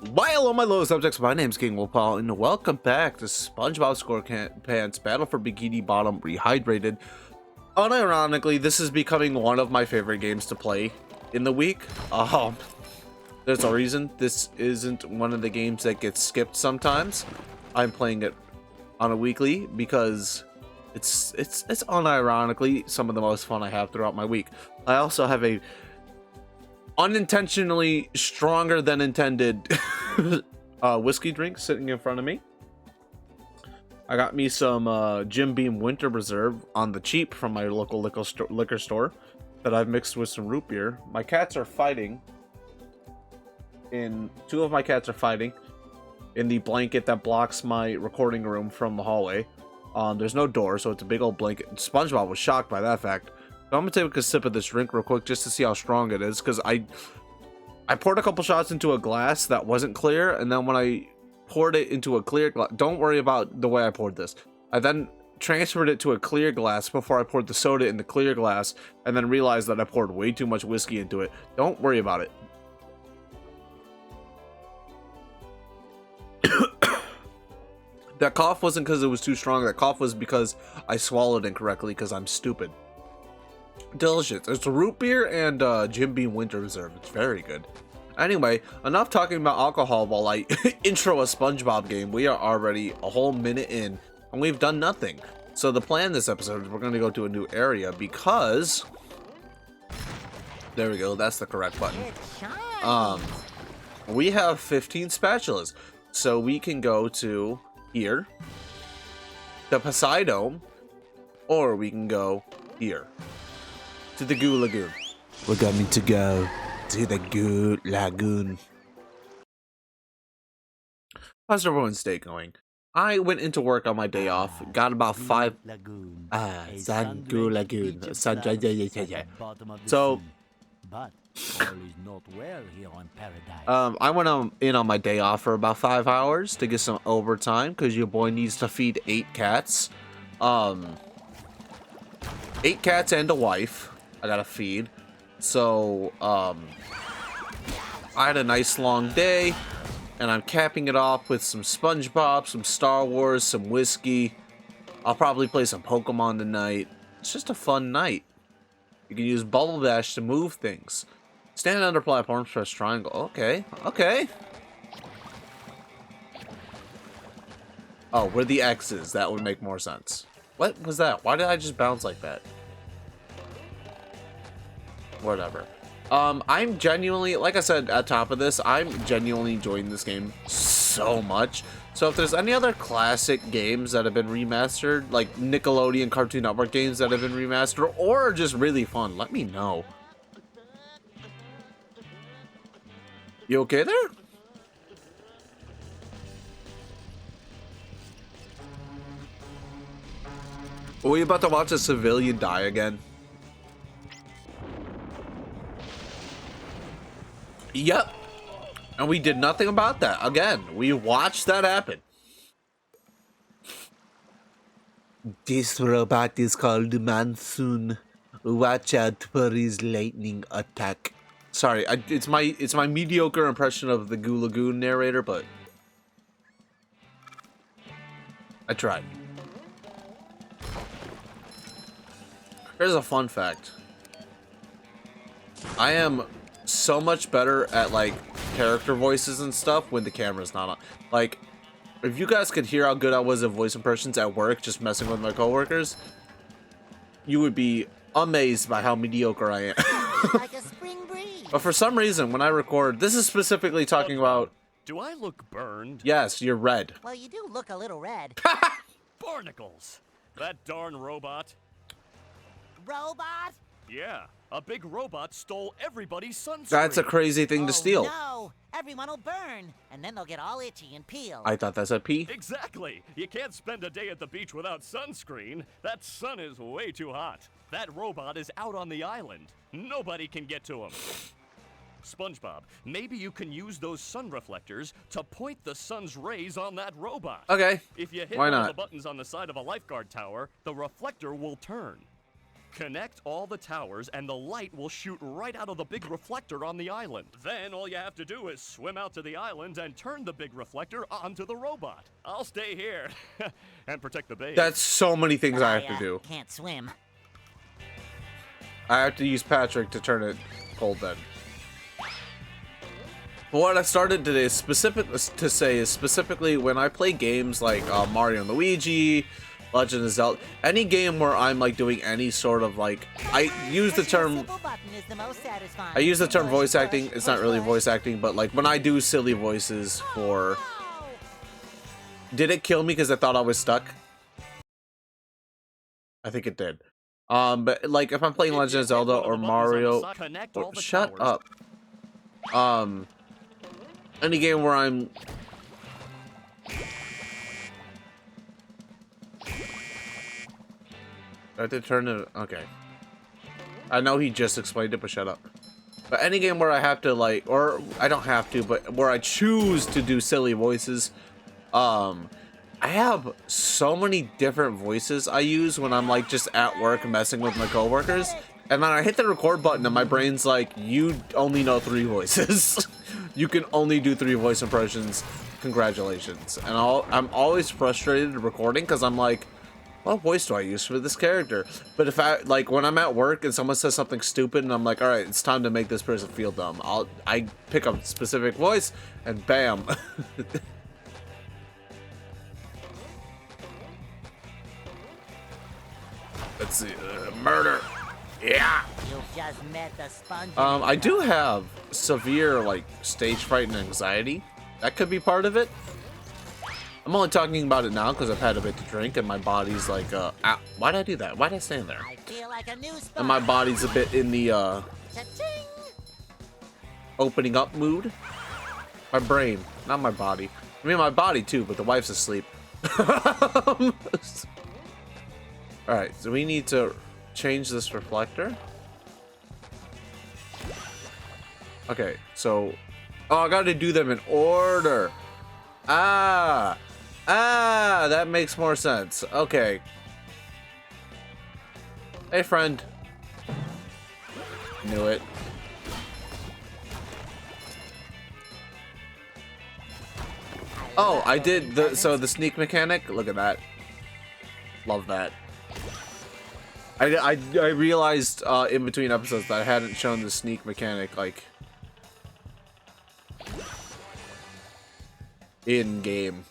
Why hello my low subjects, my name's King Wolfpaw and welcome back to Spongebob SquarePants Battle for Bikini Bottom Rehydrated. Unironically, this is becoming one of my favorite games to play in the week. There's a reason this isn't one of the games that gets skipped sometimes. I'm playing it on a weekly because it's unironically some of the most fun I have throughout my week. I also have a unintentionally stronger than intended whiskey drink sitting in front of me. I got me some Jim Beam Winter Reserve on the cheap from my local liquor store that I've mixed with some root beer. My cats are fighting. Two of my cats are fighting in the blanket that blocks my recording room from the hallway. There's no door, so it's a big old blanket. SpongeBob was shocked by that fact. So I'm gonna take a sip of this drink real quick just to see how strong it is, because I poured a couple shots into a glass that wasn't clear, and then when I poured it into a clear glass, don't worry about the way I poured this. I then transferred it to a clear glass before I poured the soda in the clear glass, and then realized that I poured way too much whiskey into it. Don't worry about it. That cough wasn't because it was too strong. That cough was because I swallowed incorrectly because I'm stupid. Delicious. It's root beer and Jim Beam Winter Reserve. It's very good. Anyway, enough talking about alcohol while I intro a SpongeBob game. We are already a whole minute in and we've done nothing. So the plan this episode is we're going to go to a new area because there we go. That's the correct button. We have 15 spatulas, so we can go to here, the Poseidon, or we can go here to the Goo Lagoon. We're going to go to the Goo Lagoon. How's everyone's day going? I went into work on my day off, got about five. San Goo Lagoon. So, but all is not well here on Paradise. I went in on my day off for about 5 hours to get some overtime because your boy needs to feed 8 cats. 8 cats and a wife I gotta feed. So, I had a nice long day, and I'm capping it off with some SpongeBob, some Star Wars, some whiskey. I'll probably play some Pokemon tonight. It's just a fun night. You can use Bubble Dash to move things. Stand under platforms, press triangle. Okay, okay. Oh, where the X is. That would make more sense. What was that? Why did I just bounce like that? Whatever. I'm genuinely, like I said at top of this, I'm genuinely enjoying this game so much. So if there's any other classic games that have been remastered, like Nickelodeon Cartoon Network games that have been remastered, or just really fun, let me know. You okay there? Are we about to watch a civilian die again? Yep. And we did nothing about that. Again, we watched that happen. This robot is called Monsoon. Watch out for his lightning attack. Sorry, it's my mediocre impression of the Goo Lagoon narrator, but I tried. Here's a fun fact. I am so much better at like character voices and stuff when the camera's not on. Like, if you guys could hear how good I was at voice impressions at work, just messing with my coworkers, you would be amazed by how mediocre I am. Like a spring breeze. But for some reason, when I record, this is specifically talking about. Do I look burned? Yes, you're red. Well, you do look a little red. Barnacles! That darn robot. Robot? Yeah, a big robot stole everybody's sunscreen. That's a crazy thing to steal. No, everyone will burn, and then they'll get all itchy and peel. I thought that said P. Exactly. You can't spend a day at the beach without sunscreen. That sun is way too hot. That robot is out on the island. Nobody can get to him. SpongeBob, maybe you can use those sun reflectors to point the sun's rays on that robot. Okay. If you hit Why one not? of the buttons on the side of a lifeguard tower, the reflector will turn. Connect all the towers and the light will shoot right out of the big reflector on the island. Then all you have to do is swim out to the island and turn the big reflector onto the robot. I'll stay here and protect the base. That's so many things I have to do. Can't swim. I have to use Patrick to turn it cold then. But what I started today is specifically when I play games like Mario and Luigi, Legend of Zelda, any game where I'm like doing any sort of like, I use the term voice acting. It's not really voice acting, but like when I do silly voices for. Did it kill me because I thought I was stuck? I think it did. But like if I'm playing Legend of Zelda or Mario, shut up. Any game where I'm. I did turn it. Okay. I know he just explained it, but shut up. But any game where I have to like, or I don't have to, but where I choose to do silly voices, I have so many different voices I use when I'm like just at work messing with my coworkers, and then I hit the record button and my brain's like, you only know 3 voices. You can only do 3 voice impressions. Congratulations. And I'm always frustrated recording because I'm like, what voice do I use for this character? But if I like when I'm at work and someone says something stupid and I'm like, all right, it's time to make this person feel dumb, I pick up a specific voice and bam. Let's see, murder. Yeah. You just met the sponge. I do have severe like stage fright and anxiety. That could be part of it. I'm only talking about it now because I've had a bit to drink and my body's like, why did I do that? Why did I stand there? I feel like a new And my body's a bit in the Cha-ching! opening up mood. My brain, not my body. I mean my body too, but the wife's asleep. Alright, so we need to change this reflector. Okay, so I gotta do them in order. That makes more sense. Okay. Hey, friend. Knew it. Oh, I did the sneak mechanic. Look at that. Love that. I realized in between episodes that I hadn't shown the sneak mechanic like in game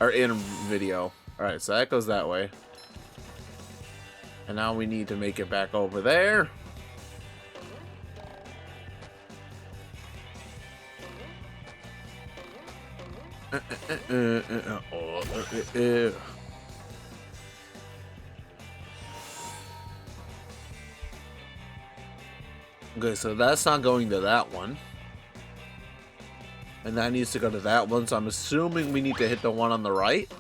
or in video. All right, so that goes that way, and now we need to make it back over there. Okay, so that's not going to that one. And that needs to go to that one, so I'm assuming we need to hit the one on the right.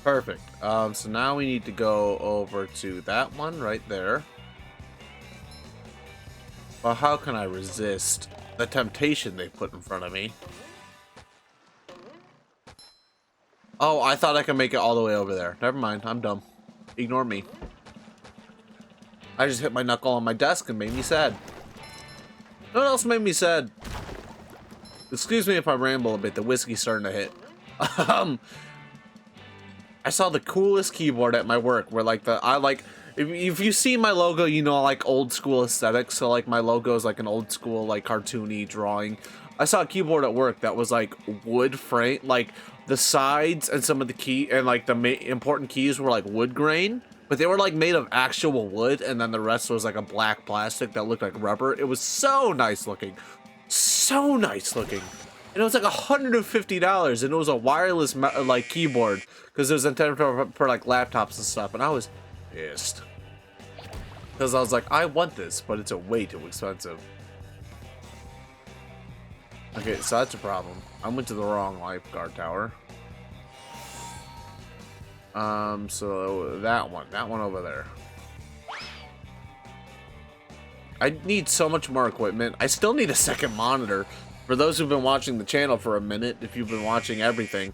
Perfect. So now we need to go over to that one right there. Well, how can I resist the temptation they put in front of me? Oh, I thought I could make it all the way over there. Never mind, I'm dumb. Ignore me. I just hit my knuckle on my desk and made me sad. You know what else made me sad? Excuse me if I ramble a bit, the whiskey's starting to hit. I saw the coolest keyboard at my work where like if you see my logo, you know I like old school aesthetics, so like my logo is like an old school like cartoony drawing. I saw a keyboard at work that was like wood frame, like the sides and some of the key and like the important keys were like wood grain, but they were like made of actual wood, and then the rest was like a black plastic that looked like rubber. It was so nice looking, so nice looking, and it was like $150, and it was a wireless like keyboard because it was intended for like laptops and stuff, and I was pissed because I was like, I want this, but it's way too expensive. Okay, so that's a problem. I went to the wrong lifeguard tower. So that one over there. I need so much more equipment. I still need a second monitor. For those who've been watching the channel for a minute, if you've been watching everything,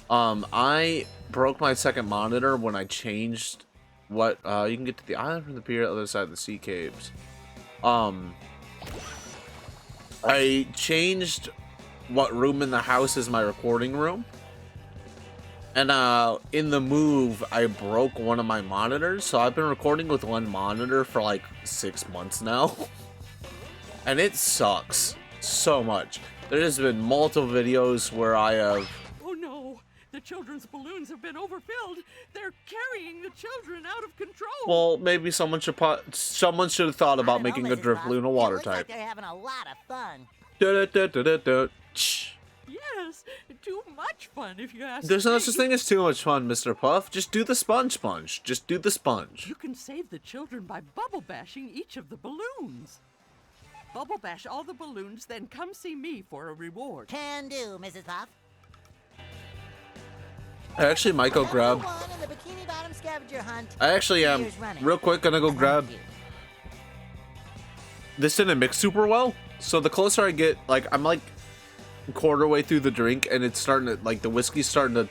I broke my second monitor when I changed what you can get to the island from the pier on the other side of the sea caves. I changed what room in the house is my recording room. And in the move, I broke one of my monitors, so I've been recording with one monitor for like 6 months now. And it sucks so much. There has been multiple videos where I have... Oh no! The children's balloons have been overfilled! They're carrying the children out of control! Well, maybe someone should have thought about making a drift balloon a water type. Like they're having a lot of fun. Yes, too much fun if you ask There's no me. such thing as too much fun, Mr. Puff. Just do the sponge. Just do the sponge. You can save the children by bubble bashing each of the balloons. Bubble bash all the balloons, then come see me for a reward. Can do, Mrs. Puff. I actually might go grab... Number 1 in the Bikini Bottom scavenger hunt. I actually am, Years running. real quick, gonna go grab... Thank you. This didn't mix super well, so the closer I get, like, I'm like a quarter way through the drink, and it's starting to, like, the whiskey's starting to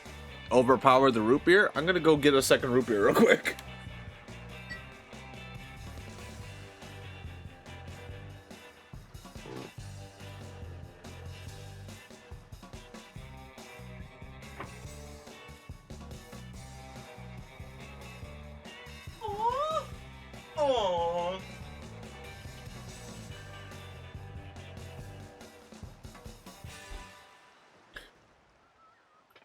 overpower the root beer. I'm gonna go get a second root beer real quick. Aww.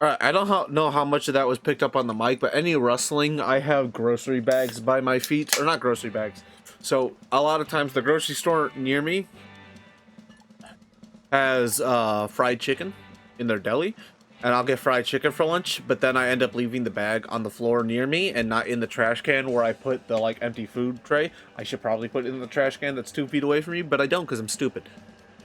Alright, I don't know how much of that was picked up on the mic, but any rustling, I have grocery bags by my feet. Or not grocery bags. So, a lot of times the grocery store near me has fried chicken in their deli. And I'll get fried chicken for lunch, but then I end up leaving the bag on the floor near me and not in the trash can where I put the, like, empty food tray. I should probably put it in the trash can that's 2 feet away from me, but I don't because I'm stupid.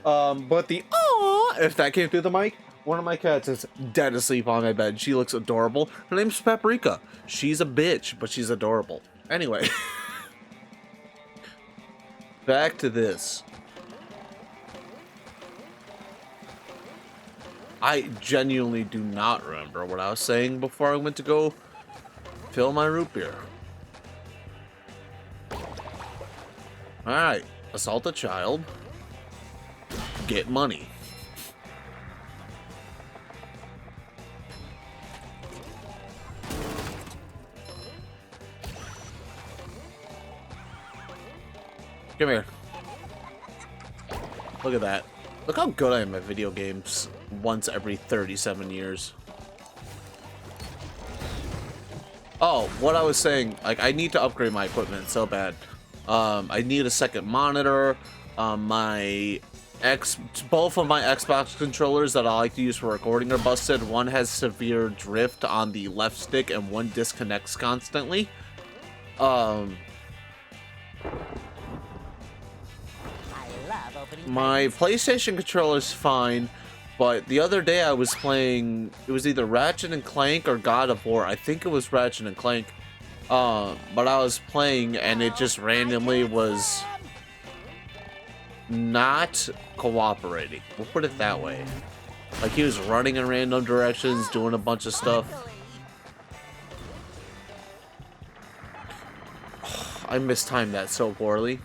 But the aww, if that came through the mic, one of my cats is dead asleep on my bed. She looks adorable. Her name's Paprika. She's a bitch, but she's adorable. Anyway. Back to this. I genuinely do not remember what I was saying before I went to go fill my root beer. Alright, assault a child. Get money. Come here. Look at that. Look how good I am at video games once every 37 years. Oh, what I was saying, like, I need to upgrade my equipment so bad. I need a second monitor. Both of my Xbox controllers that I like to use for recording are busted. One has severe drift on the left stick and one disconnects constantly. My PlayStation controller's fine, but the other day I was playing, it was either Ratchet and Clank or God of War. I think it was Ratchet and Clank. But I was playing and it just randomly was not cooperating. We'll put it that way. Like he was running in random directions, doing a bunch of stuff. I mistimed that so poorly.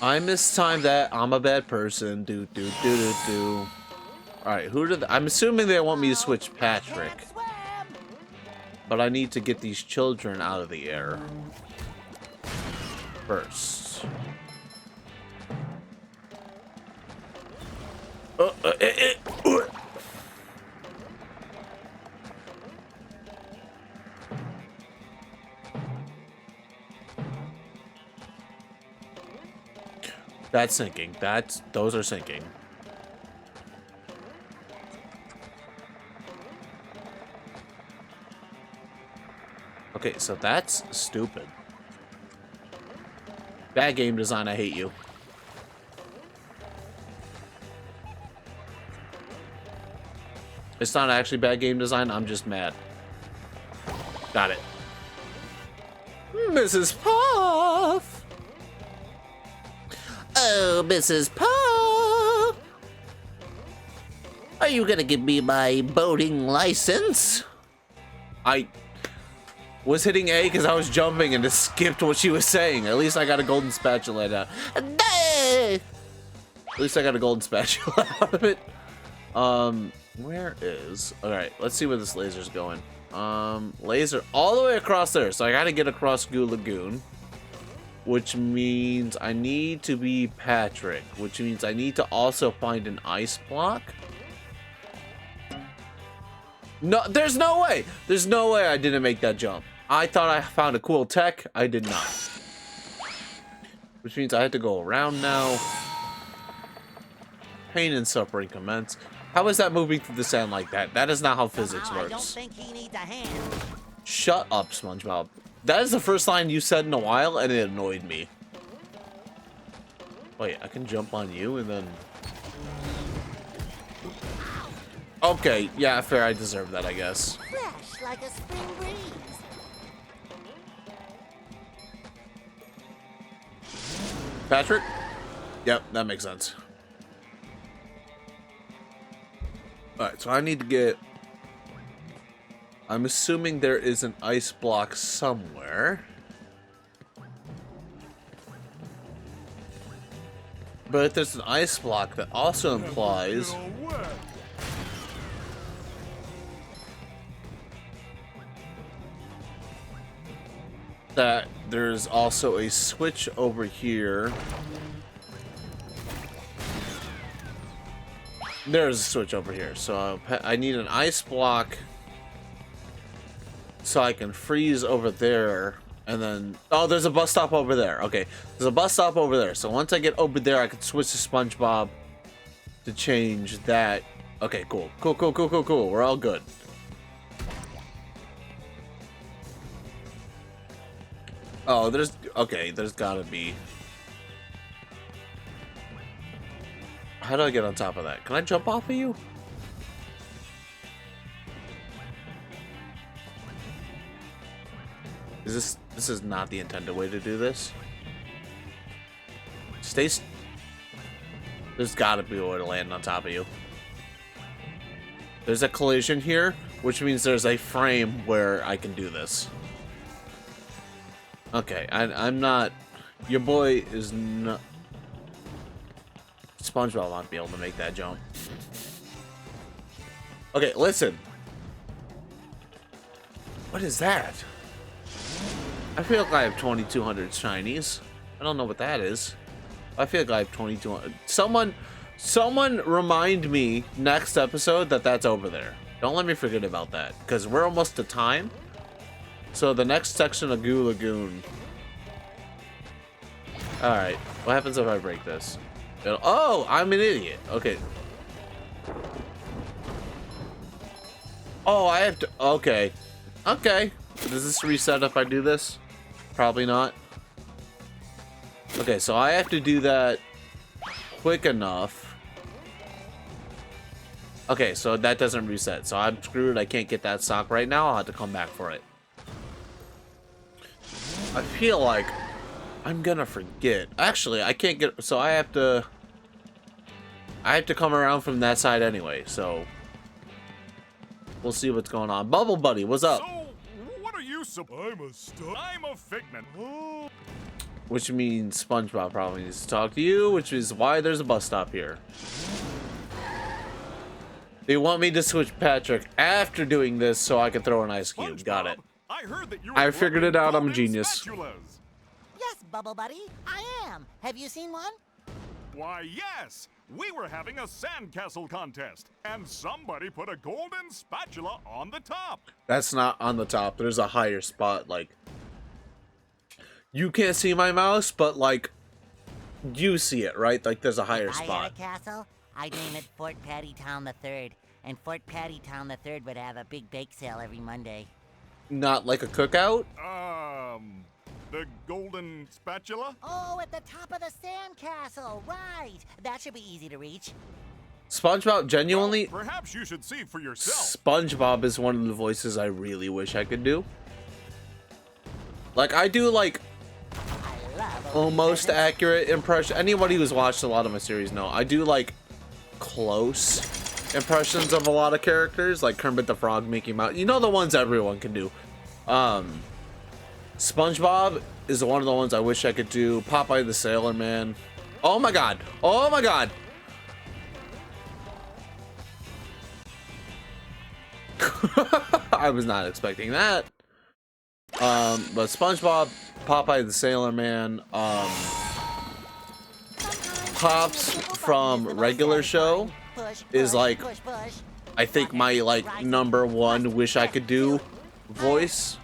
I mistimed that. I'm a bad person. Alright, who did I'm assuming they want me to switch Patrick. But I need to get these children out of the air first. That's sinking. Those are sinking. Okay, so that's stupid. Bad game design, I hate you. It's not actually bad game design, I'm just mad. Got it. Mrs. Puff! Oh, Mrs. Puff! Are you gonna give me my boating license? I was hitting A because I was jumping and just skipped what she was saying. At least I got a golden spatula now. At least I got a golden spatula out of it. Where is... Alright, let's see where this laser's going. Laser all the way across there. So I gotta get across Goo Lagoon. Which means I need to be Patrick. Which means I need to also find an ice block. No, there's no way. There's no way I didn't make that jump. I thought I found a cool tech. I did not. Which means I have to go around now. Pain and suffering commence. How is that moving through the sand like that? That is not how physics Somehow works. I don't think he needs a hand. Shut up, Spongebob. That is the first line you said in a while, and it annoyed me. Wait, I can jump on you and then... Okay, yeah, fair. I deserve that, I guess. Fresh like a spring breeze. Patrick? Yep, that makes sense. Alright, so I need to get... I'm assuming there is an ice block somewhere. But if there's an ice block, that also implies... that there's also a switch over here. There's a switch over here, so I need an ice block so I can freeze over there, and then... Oh, there's a bus stop over there. Okay, there's a bus stop over there, so once I get over there, I can switch to SpongeBob to change that. Okay, cool. Cool. We're all good. Oh, there's... Okay, there's gotta be... How do I get on top of that? Can I jump off of you? This is not the intended way to do this. There's gotta be a way to land on top of you. There's a collision here, which means there's a frame where I can do this. Okay, I'm not... Your boy is not... SpongeBob won't be able to make that jump. Okay, listen. What is that? I feel like I have 2200 shinies. I don't know what that is. I feel like I have 2200. Someone remind me next episode that that's over there. Don't let me forget about that, because we're almost to time. So the next section of Goo Lagoon. Alright, what happens if I break this? Oh, I'm an idiot. Okay. Oh, I have to... Okay. Okay. Does this reset if I do this? Probably not. Okay, so I have to do that quick enough. Okay, so that doesn't reset. So I'm screwed. I can't get that sock right now. I'll have to come back for it. I feel like I'm gonna forget. Actually, I can't get... So I have to come around from that side anyway, so... We'll see what's going on. Bubble Buddy, what's up? So, what are you I'm a figment. Which means SpongeBob probably needs to talk to you, which is why there's a bus stop here. They want me to switch Patrick after doing this so I can throw an ice cube. SpongeBob, Got it. I heard that you I were figured it out. I'm a golden genius. spatulas. Yes, Bubble Buddy, I am. Have you seen one? Why, yes. We were having a sandcastle contest, and somebody put a golden spatula on the top. That's not on the top. There's a higher spot, like... You can't see my mouse, but, like... You see it, right? Like, there's a higher If I spot. had a castle, I'd name it Fort Pattytown III, and Fort Pattytown III would have a big bake sale every Monday. Not like a cookout? The golden spatula? Oh, at the top of the sandcastle, right. That should be easy to reach. SpongeBob, genuinely... Perhaps you should see for yourself. SpongeBob is one of the voices I really wish I could do. Like, I do, like... I love almost accurate impression. Anybody who's watched a lot of my series know I do like close impressions of a lot of characters, like Kermit the Frog, Mickey Mouse. You know, the ones everyone can do. SpongeBob is one of the ones I wish I could do. Popeye the Sailor Man. Oh my god. Oh my god. I was not expecting that. But SpongeBob, Popeye the Sailor Man, Pops from regular show is like, I think my like #1 wish I could do voice.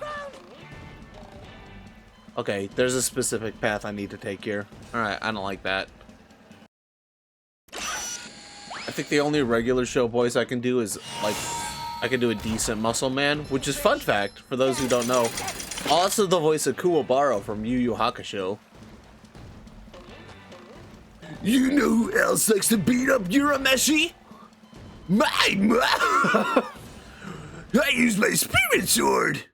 Okay, there's a specific path I need to take here. Alright, I don't like that. I think the only regular show voice I can do is like, I can do a decent Muscle Man, which is fun fact for those who don't know. Also the voice of Kuwabara from Yu Yu Hakusho. You know who else likes to beat up Urameshi? I use my spirit sword.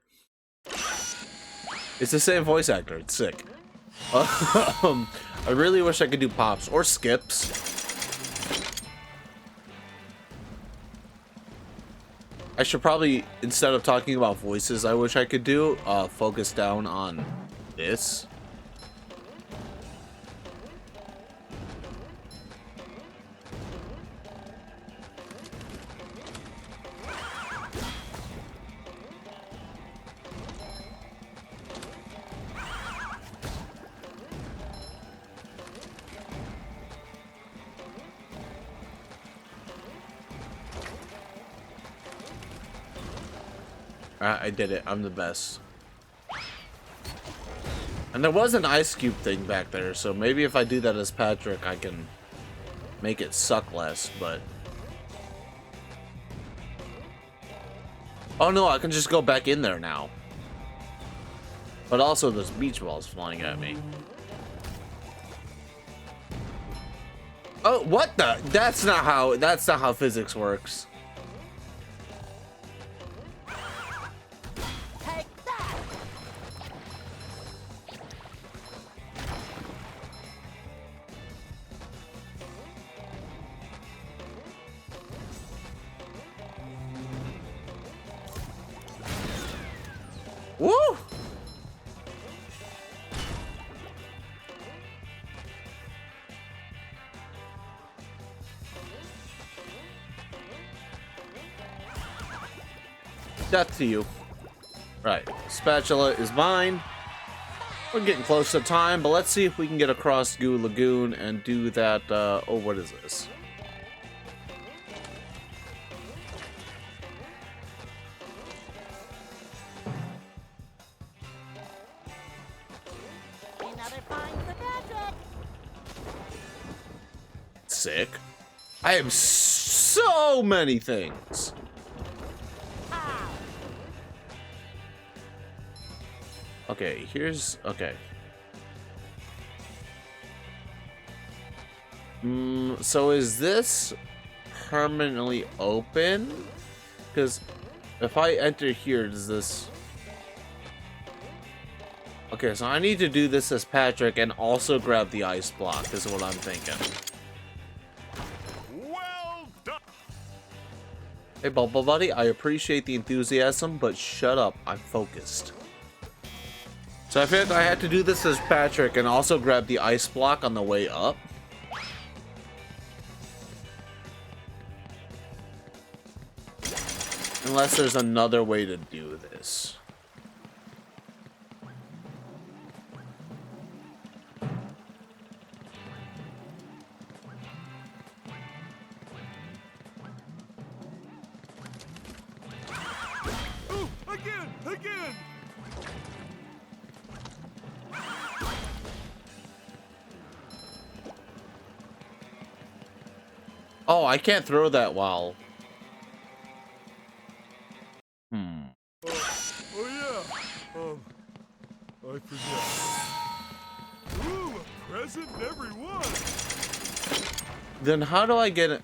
It's the same voice actor. It's sick. I really wish I could do Pops or Skips. I should probably, instead of talking about voices I wish I could do, focus down on this. I did it. I'm the best. And there was an ice cube thing back there, so maybe if I do that as Patrick, I can make it suck less, but... Oh no, I can just go back in there now. But also there's beach balls flying at me. Oh, what the? That's not how physics works. Woo! Death to you. Right, spatula is mine. We're getting close to time, but let's see if we can get across Goo Lagoon and do that. Oh, what is this? Sick. I have so many things. Okay, here's okay. So is this permanently open? Because if I enter here, does this... Okay, so I need to do this as Patrick and also grab the ice block, is what I'm thinking. Well done. Hey, Bubble Buddy, I appreciate the enthusiasm, but shut up. I'm focused. So I figured I had to do this as Patrick and also grab the ice block on the way up. Unless there's another way to do this. Ooh, again! Oh, I can't throw that while... Oh yeah. I forget. Ooh, a present, everyone. Then how do I get it?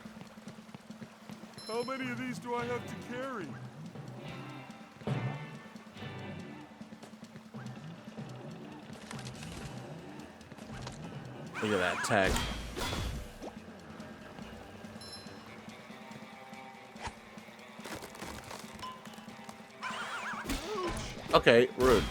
How many of these do I have to carry? Look at that tag. Okay, rude.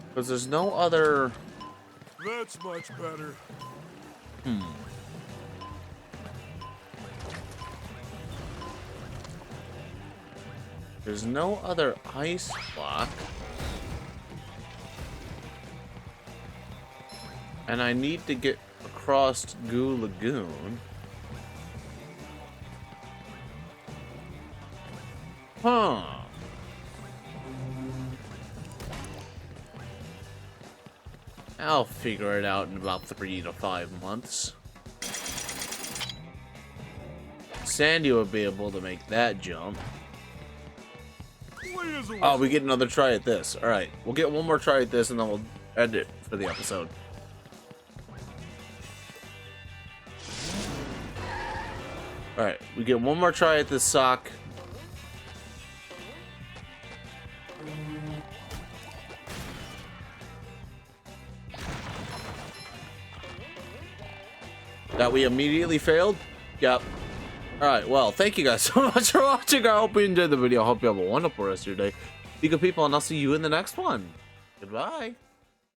Because there's no other... That's much better. There's no other ice block. And I need to get across Goo Lagoon. Huh. I'll figure it out in about 3 to 5 months. Sandy will be able to make that jump. Oh, we get another try at this. Alright, we'll get one more try at this and then we'll end it for the episode. Alright, we get one more try at this sock. That we immediately failed? Yep. Alright, well, thank you guys so much for watching. I hope you enjoyed the video. I hope you have a wonderful rest of your day. Be good people, and I'll see you in the next one. Goodbye.